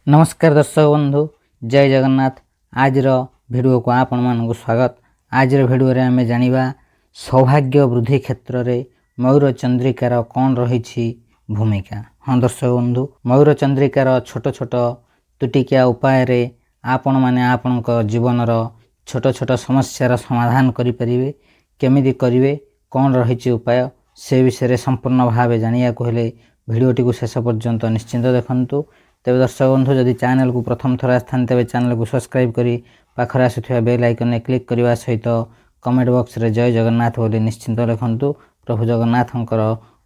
नमस्कार दर्शक बंधु जय जगन्नाथ। आज भिडियो को आपण मानक स्वागत। आज भिडियो रे आमे जानिबा सौभाग्य वृद्धि क्षेत्र रे मयूर चंद्रिकार कौन रही भूमिका। हाँ दर्शक बंधु, मयूर चंद्रिकार छोट छोट तुटिकिया उपाय रे आपण माने आपनक जीवन रो छोट छोट समस्या समाधान करि परिबे। केमिति करिवे, कौन रही उपाय, से विषय रे संपूर्ण भाव जानिया को हेले भिडियोटी को शेष पर्यंत निश्चिंत देखंतु। तेज दर्शक बंधु, जदि चैनल को प्रथम थर आस्थान तेज चैनल को सब्सक्राइब करी पाखरे आसुथिबा बेल आइकन ने क्लिक करने सहित कमेंट बॉक्स रे जय जगन्नाथ बोली निश्चिंत लिखंतु। प्रभु जगन्नाथंकर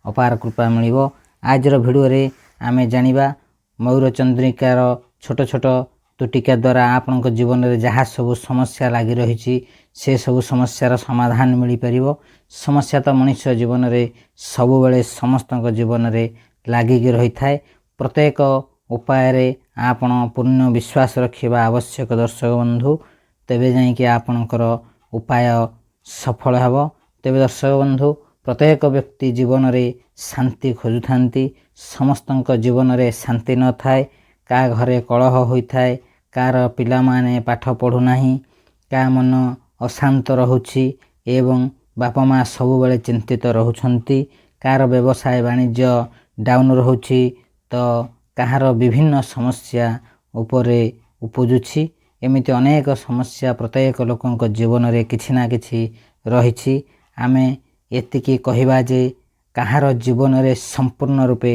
अपार कृपा मिलिबो। आज भिडियो रे आमे जानिबा मयूर चंद्रिकार छोट छोट तुटिका द्वारा आपनक जीवन रे जहाँ सब समस्या लगी रही से सब समस्यार समाधान मिल पारिबो। समस्या तो मनुष्य जीवन रे सब बेले समस्तक जीवन रे लागिक रही थाए। प्रत्येक उपाय रे आपण पूर्ण विश्वास रखिबा आवश्यक दर्शक बंधु, तेबे जाई कि आपनकर उपाय सफल हेबो। तेबे दर्शक बंधु, प्रत्येक व्यक्ति जीवन रे शांति खोजुथांती। समस्तक जीवन रे शांति न थाए। का घरे कलह होई थाए, कार पिला माने पाठ पढ़ु नाही, का मन अशांत रहुछि एवं बापा माँ सब बेले चिंतित रहुछंती, कार व्यवसाय वाणिज्य डाउन रहुछि तो कहार विभिन्न समस्या उपरे उपजुछि। एमिति अनेक समस्या प्रत्येक लोकंक जीवन रे किछि ना किछि रहिछि। आमे एतिकी कहिबा जे कहार जीवन रे संपूर्ण रूपे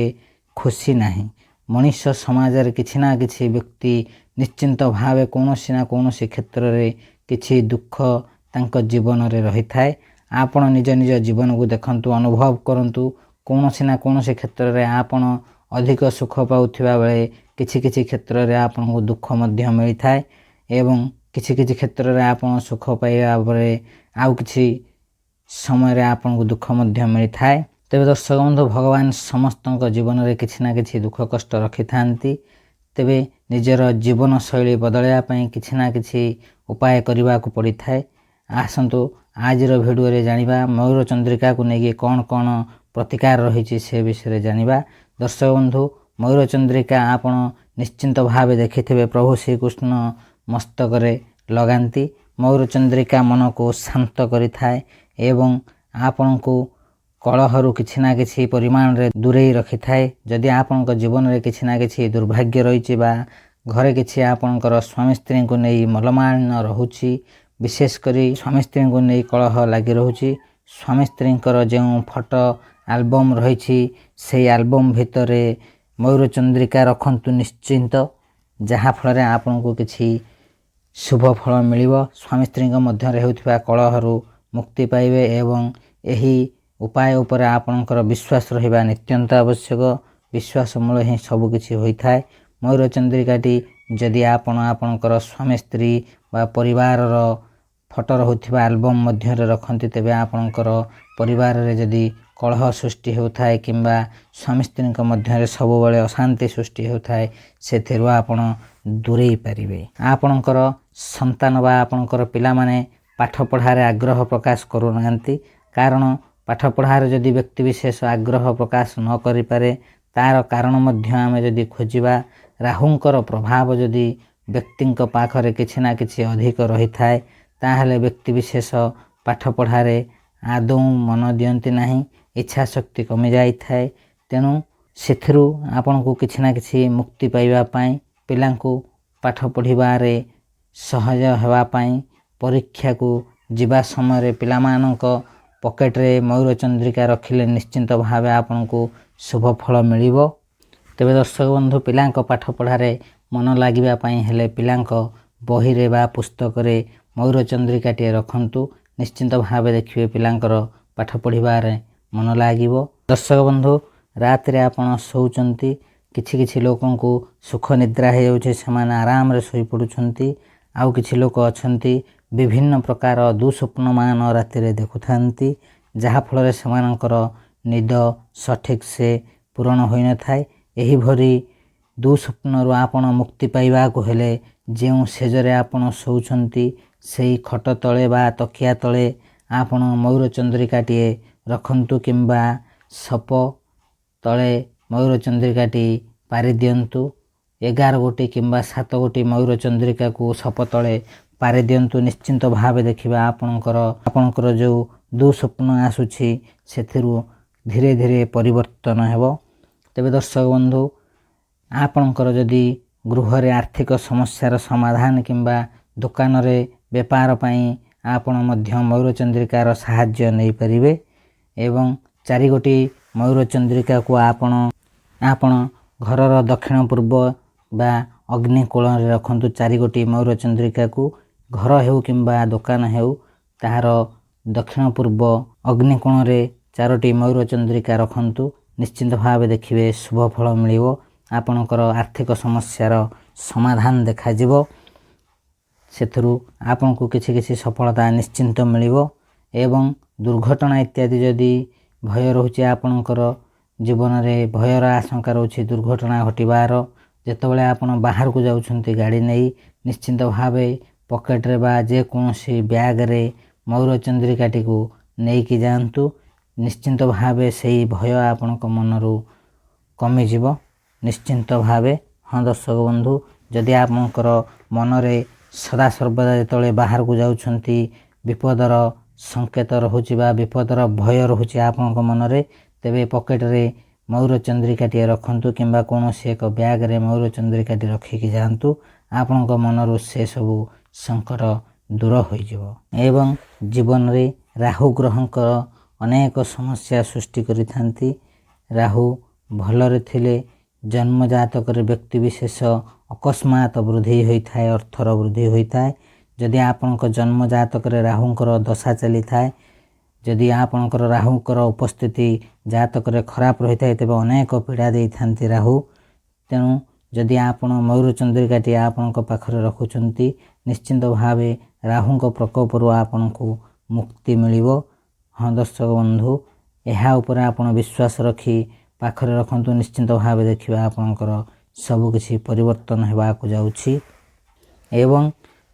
खुशी नाही। मनुष्य समाज रे किछि ना किछि व्यक्ति निश्चिंत भावे कोनोसी ना कोनोसी क्षेत्र रे किछि दुख तांक जीवन रे रही थाए। आपण निज निज जीवन को देखंतु, अनुभव करंतु। कोनोसी ना कोनोसी क्षेत्र रे आपण अधिक सुख पाउथिबा बेले किछि किछि क्षेत्र रे आपण को दुख मध्य मिली थाए एवं किछि किछि क्षेत्र रे आपण सुख पाइबा बेले आउ किछि समय रे आपण को दुख मध्य मिली थाए। तेबे दर्शक बंधु, भगवान समस्तक जीवन रे किछि ना किछि दुख कष्ट रखि थांती। तेबे निजर जीवन शैली बदलया पई किछि ना किछि उपाय करबा को पड़ी थाए। आसंतु आज भिडियो रे जानिबा मयूर चंद्रिका को नेगी कौन कौन प्रतिकार रही से विषय रे जानिबा। दर्शक बंधु, मयूर चंद्रिका आपण निश्चिंत भावे देखिथिबे प्रभु श्रीकृष्ण मस्तक रे लगांती। मयूर चंद्रिका मन को शांत करि थाए एवं आपण को कलहरु किछि ना किछि परिमाण रे दूरेई रखि थाए। जदि आपनक जीवन रे किछि ना किछि दुर्भाग्य रहिछि बा घरे किछि आपनकर स्वामी स्त्री को नै मलमालिन्य रहुछि, विशेष करी स्वामी स्त्री को नै कलह लागि रहुछि, स्वामी स्त्रींकर जे फोटो एल्बम रही से एल्बम भितरे मयूर चंद्रिका रखंतु निश्चिंत, जहाँ फल आपन को किछि शुभ फल मिलिबो। स्वामी स्त्री मध्य रे होउथिबा कलहरु मुक्ति पाइबे एवं एही उपाय उपर आपनकर विश्वास रहिबा नित्यंत आवश्यक। विश्वास मूल ही सब किछि होई थाए। मयूर चंद्रिकाटी जदि आपण आपनकर स्वामी स्त्री बा परिवार रो फोटो रहुथिबा एल्बम मध्य रे रखंती, तेबे आपनकर परिवार रे जदि कलह सृष्टि होउथाए किंबा स्वामी स्त्री मध्य रे सब बेले अशांति सृष्टि होउथाए, सेथिरु आपण दूरेई पारिबे। आपनकर संतान बा आपनकर पिला माने पाठ पढ़ारे आग्रह प्रकाश करू नांती। कारण पाठ पढ़ारे जदि व्यक्ति विशेष आग्रह प्रकाश न करि पारे, तार कारण मध्य आमे जदि खोजिबा राहुंकर प्रभाव जदि व्यक्तिंक पाखरे किछि ना किछि अधिक रही थाए, ताहले व्यक्ति विशेष पाठ पढ़ारे आदौ मन दियंती नाही, इच्छा शक्ति कमी जाई थाए। तेणु सेथिरु आपन को किछि ना किछि मुक्ति पाइबा पई, पिलांकु पाठ पढ़िबारे सहज हेबा पई, परीक्षा को जिबा समय रे पिलामानक पॉकेट रे मयूर चंद्रिका रखिले निश्चिंत भावे आपन को शुभ फल मिलिबो। तेबे दर्शक बंधु, पिलांक पाठ पढ़ारे मन लागिबा पई हेले पिलांक बही रे बा पुस्तक रे मयूर चंद्रिकाटी रखंतु। निश्चिंत भावे देखिबे पिलांकर पाठ पढ़िबारे मन लागिबो। दर्शक बंधु, रात रे आपण सोउचंती, किछि किछि लोकन को सुख निद्रा हे जाउछे, समान आराम रे सोई पडुछंती। आउ किछि लोक अछंती विभिन्न प्रकार दुस्वप्न मान राति रे देखुथांती, जहा फल रे समानकर निद सठिक से पूर्ण होई न थाए। एही भरी दुस्वप्न रु आपण मुक्ति पाइबा को हेले जेउ सेजरे आपण सोउछंती सेही खट तळे बा तकिया तळे आपण मयूर चंद्रिकाटी रखंतु किंबा सप तळे मयूर चंद्रिकाटी पारि दियंतु। 11 ଗୋଟି କିମ୍ବା 7 ଗୋଟି ମୟୂର ଚନ୍ଦ୍ରିକାକୁ ସପ ତଳେ ପାରି ଦିଅନ୍ତୁ। ନିଶ୍ଚିନ୍ତ ଭାବେ ଦେଖିବା ଆପଣଙ୍କର ଯେଉଁ ଦୁଃସ୍ୱପ୍ନ ଆସୁଛି ସେଥିରୁ ଧୀରେ ଧୀରେ ପରିବର୍ତ୍ତନ ହେବ। ତେବେ ଦର୍ଶକ ବନ୍ଧୁ, ଆପଣଙ୍କର ଯଦି ଗୃହରେ ଆର୍ଥିକ ସମସ୍ୟାର ସମାଧାନ କିମ୍ବା ଦୋକାନରେ ବେପାର ପାଇଁ ଆପଣ ମଧ୍ୟ ମୟୂର ଚନ୍ଦ୍ରିକାର ସାହାଯ୍ୟ ନେଇପାରିବେ। ଏବଂ 4 ଗୋଟି ମୟୂର ଚନ୍ଦ୍ରିକାକୁ ଆପଣ ଘରର ଦକ୍ଷିଣ ପୂର୍ବ ବା ଅଗ୍ନି କୋଣରେ ରଖନ୍ତୁ। 4 ଗୋଟି ମୟୂର ଚନ୍ଦ୍ରିକାକୁ ଘର ହେଉ କିମ୍ବା ଦୋକାନ ହେଉ ତାହାର ଦକ୍ଷିଣ ପୂର୍ବ ଅଗ୍ନି କୋଣରେ 4ଟି ମୟୂର ଚନ୍ଦ୍ରିକା ରଖନ୍ତୁ। ନିଶ୍ଚିନ୍ତ ଭାବେ ଦେଖିବେ ଶୁଭ ଫଳ ମିଳିବ। ଆପଣଙ୍କର ଆର୍ଥିକ ସମସ୍ୟାର ସମାଧାନ ଦେଖାଯିବ। ସେଥିରୁ ଆପଣଙ୍କୁ କିଛି ସଫଳତା ନିଶ୍ଚିନ୍ତ ମିଳିବ। ଏବଂ ଦୁର୍ଘଟଣା ଇତ୍ୟାଦି ଯଦି ଭୟ ରହୁଛି, ଆପଣଙ୍କର ଜୀବନରେ ଭୟର ଆଶଙ୍କା ରହୁଛି ଦୁର୍ଘଟଣା ଘଟିବାର, ଯେତେବେଳେ ଆପଣ ବାହାରକୁ ଯାଉଛନ୍ତି ଗାଡ଼ି ନେଇ, ନିଶ୍ଚିନ୍ତ ଭାବେ ପକେଟରେ ବା ଯେକୌଣସି ବ୍ୟାଗରେ ମୟୂର ଚନ୍ଦ୍ରିକାଟିକୁ ନେଇକି ଯାଆନ୍ତୁ। ନିଶ୍ଚିନ୍ତ ଭାବେ ସେହି ଭୟ ଆପଣଙ୍କ ମନରୁ କମିଯିବ ନିଶ୍ଚିନ୍ତ ଭାବେ। ହଁ ଦର୍ଶକ ବନ୍ଧୁ, ଯଦି ଆପଣଙ୍କର ମନରେ ସଦାସର୍ବଦା ଯେତେବେଳେ ବାହାରକୁ ଯାଉଛନ୍ତି ବିପଦର ସଂକେତ ରହୁଛି ବା ବିପଦର ଭୟ ରହୁଛି ଆପଣଙ୍କ ମନରେ, ତେବେ ପକେଟରେ ମୟୂର ଚନ୍ଦ୍ରିକାଟିଏ ରଖନ୍ତୁ କିମ୍ବା କୌଣସି ଏକ ବ୍ୟାଗରେ ମୟୂର ଚନ୍ଦ୍ରିକାଟି ରଖିକି ଯାଆନ୍ତୁ। ଆପଣଙ୍କ ମନରୁ ସେସବୁ ସଙ୍କଟ ଦୂର ହୋଇଯିବ। ଏବଂ ଜୀବନରେ ରାହୁ ଗ୍ରହଙ୍କର ଅନେକ ସମସ୍ୟା ସୃଷ୍ଟି କରିଥାନ୍ତି। ରାହୁ ଭଲରେ ଥିଲେ ଜନ୍ମ ଜାତକରେ ବ୍ୟକ୍ତିବିଶେଷ ଅକସ୍ମାତ ବୃଦ୍ଧି ହୋଇଥାଏ, ଅର୍ଥର ବୃଦ୍ଧି ହୋଇଥାଏ। ଯଦି ଆପଣଙ୍କ ଜନ୍ମ ଜାତକରେ ରାହୁଙ୍କର ଦଶା ଚାଲିଥାଏ, ଯଦି ଆପଣଙ୍କର ରାହୁଙ୍କର ଉପସ୍ଥିତି ଜାତକରେ ଖରାପ ରହିଥାଏ, ତେବେ ଅନେକ ପୀଡ଼ା ଦେଇଥାନ୍ତି ରାହୁ। ତେଣୁ ଯଦି ଆପଣ ମୟୂର ଚନ୍ଦ୍ରିକାଟି ଆପଣଙ୍କ ପାଖରେ ରଖୁଛନ୍ତି, ନିଶ୍ଚିନ୍ତ ଭାବେ ରାହୁଙ୍କ ପ୍ରକୋପରୁ ଆପଣଙ୍କୁ ମୁକ୍ତି ମିଳିବ। ହଁ ଦର୍ଶକ ବନ୍ଧୁ, ଏହା ଉପରେ ଆପଣ ବିଶ୍ୱାସ ରଖି ପାଖରେ ରଖନ୍ତୁ। ନିଶ୍ଚିନ୍ତ ଭାବେ ଦେଖିବା ଆପଣଙ୍କର ସବୁକିଛି ପରିବର୍ତ୍ତନ ହେବାକୁ ଯାଉଛି। ଏବଂ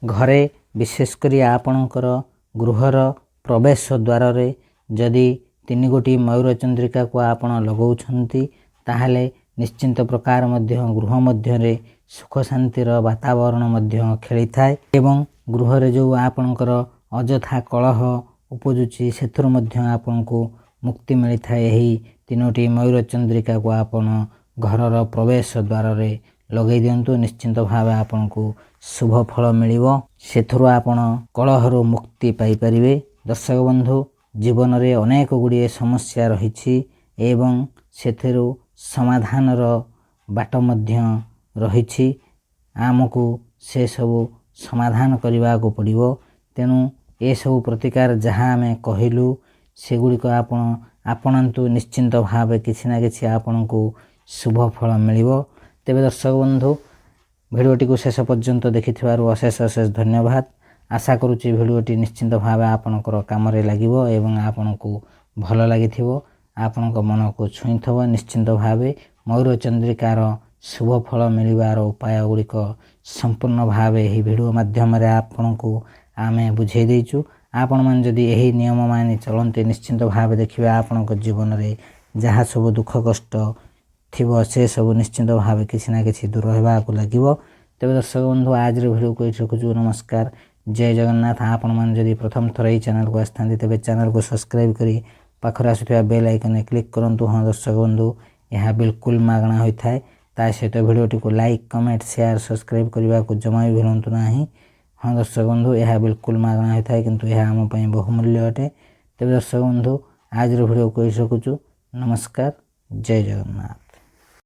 ଘରେ ବିଶେଷ କରି ଆପଣଙ୍କର ଗୃହର ପ୍ରବେଶ ଦ୍ୱାରରେ ଯଦି 3 ଗୋଟି ମୟୂର ଚନ୍ଦ୍ରିକାକୁ ଆପଣ ଲଗାଉଛନ୍ତି, ତାହେଲେ ନିଶ୍ଚିନ୍ତ ପ୍ରକାର ମଧ୍ୟ ଗୃହ ମଧ୍ୟରେ ସୁଖ ଶାନ୍ତିର ବାତାବରଣ ମଧ୍ୟ ଖେଳିଥାଏ। ଏବଂ ଗୃହରେ ଯେଉଁ ଆପଣଙ୍କର ଅଯଥା କଳହ ଉପୁଜୁଛି ସେଥିରୁ ମଧ୍ୟ ଆପଣଙ୍କୁ ମୁକ୍ତି ମିଳିଥାଏ। ଏହି 3ଟି ମୟୂର ଚନ୍ଦ୍ରିକାକୁ ଆପଣ ଘରର ପ୍ରବେଶ ଦ୍ୱାରରେ ଲଗାଇ ଦିଅନ୍ତୁ। ନିଶ୍ଚିନ୍ତ ଭାବେ ଆପଣଙ୍କୁ ଶୁଭ ଫଳ ମିଳିବ। ସେଥିରୁ ଆପଣ କଳହରୁ ମୁକ୍ତି ପାଇପାରିବେ। ଦର୍ଶକ ବନ୍ଧୁ, ଜୀବନରେ ଅନେକ ଗୁଡ଼ିଏ ସମସ୍ୟା ରହିଛି ଏବଂ ସେଥିରୁ ସମାଧାନର ବାଟ ମଧ୍ୟ ରହିଛି। ଆମକୁ ସେସବୁ ସମାଧାନ କରିବାକୁ ପଡ଼ିବ। ତେଣୁ ଏସବୁ ପ୍ରତିକାର ଯାହା ଆମେ କହିଲୁ ସେଗୁଡ଼ିକ ଆପଣ ଆପଣାନ୍ତୁ। ନିଶ୍ଚିନ୍ତ ଭାବେ କିଛି ନା କିଛି ଆପଣଙ୍କୁ ଶୁଭ ଫଳ ମିଳିବ। ତେବେ ଦର୍ଶକ ବନ୍ଧୁ, ଭିଡ଼ିଓଟିକୁ ଶେଷ ପର୍ଯ୍ୟନ୍ତ ଦେଖିଥିବାରୁ ଅଶେଷ ଧନ୍ୟବାଦ। ଆଶା କରୁଛି ଭିଡ଼ିଓଟି ନିଶ୍ଚିନ୍ତ ଭାବେ ଆପଣଙ୍କର କାମରେ ଲାଗିବ ଏବଂ ଆପଣଙ୍କୁ ଭଲ ଲାଗିଥିବ, ଆପଣଙ୍କ ମନକୁ ଛୁଇଁଥିବ। ନିଶ୍ଚିନ୍ତ ଭାବେ ମୟୂର ଚନ୍ଦ୍ରିକାର ଶୁଭ ଫଳ ମିଳିବାର ଉପାୟ ଗୁଡ଼ିକ ସମ୍ପୂର୍ଣ୍ଣ ଭାବେ ଏହି ଭିଡ଼ିଓ ମାଧ୍ୟମରେ ଆପଣଙ୍କୁ ଆମେ ବୁଝାଇ ଦେଇଛୁ। ଆପଣମାନେ ଯଦି ଏହି ନିୟମ ମାନି ଚଳନ୍ତି, ନିଶ୍ଚିନ୍ତ ଭାବେ ଦେଖିବେ ଆପଣଙ୍କ ଜୀବନରେ ଯାହା ସବୁ ଦୁଃଖ କଷ୍ଟ ଥିବ ସେସବୁ ନିଶ୍ଚିନ୍ତ ଭାବେ କିଛି ନା କିଛି ଦୂର ହେବାକୁ ଲାଗିବ। ତେବେ ଦର୍ଶକ ବନ୍ଧୁ, ଆଜିର ଭିଡ଼ିଓକୁ ଏଇଠି ରଖୁଛୁ। ନମସ୍କାର, ଜୟ ଜଗନ୍ନାଥ। ଆପଣମାନେ ଯଦି ପ୍ରଥମ ଥର ଏହି ଚ୍ୟାନେଲକୁ ଆସିଥାନ୍ତି, ତେବେ ଚ୍ୟାନେଲକୁ ସବସ୍କ୍ରାଇବ୍ କରି ପାଖରେ ଆସୁଥିବା ବେଲ୍ ଆଇକନ୍ରେ କ୍ଲିକ୍ କରନ୍ତୁ। ହଁ ଦର୍ଶକ ବନ୍ଧୁ, ଏହା ବିଲକୁଲ ମାଗଣା ହୋଇଥାଏ। ତା ସହିତ ଭିଡ଼ିଓଟିକୁ ଲାଇକ୍, କମେଣ୍ଟ, ସେୟାର, ସବସ୍କ୍ରାଇବ୍ କରିବାକୁ ଜମା ବି ଭୁଲନ୍ତୁ ନାହିଁ। ହଁ ଦର୍ଶକ ବନ୍ଧୁ, ଏହା ବିଲକୁଲ ମାଗଣା ହୋଇଥାଏ, କିନ୍ତୁ ଏହା ଆମ ପାଇଁ ବହୁମୂଲ୍ୟ ଅଟେ। ତେବେ ଦର୍ଶକ ବନ୍ଧୁ, ଆଜିର ଭିଡ଼ିଓକୁ ଏଇଠି ରଖୁଛୁ। ନମସ୍କାର, ଜୟ ଜଗନ୍ନାଥ।